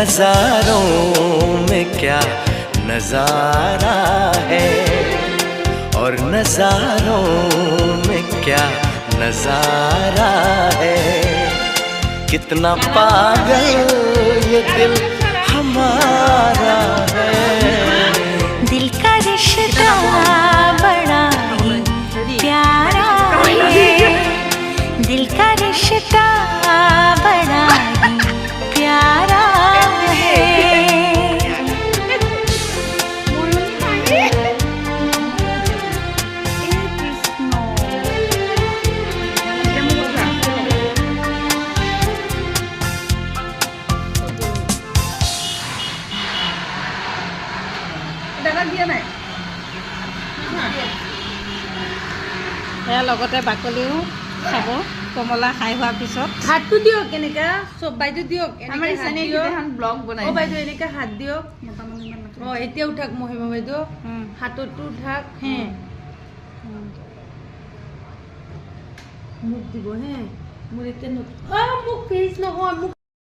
नजारों में क्या नजारा है, और नजारों में क्या नजारा है। कितना पागल ये दिल हमारा है। दिल का रिश्ता बड़ा ही प्यारा है, दिल का रिश्ता बड़ा ही प्यारा है। সেয়া লগতে বাকলিও খাব কমলা খাই হোৱাৰ পিছত। হাতটো দিয়ক কেনেকা চব বাইদেউ দিয়ক আমাৰ এনেকে হাত ইছানে দিয়ক। এখন ব্লগ বনাই অ বাইদেউ এনেকে হাত দিয়ক। অ এতিয়া উঠাক মহিমা বাইদেউ হাততো উঠাক হে মোক দিব হে মোৰ এতিয়া মোক ফেচ নহয় মোক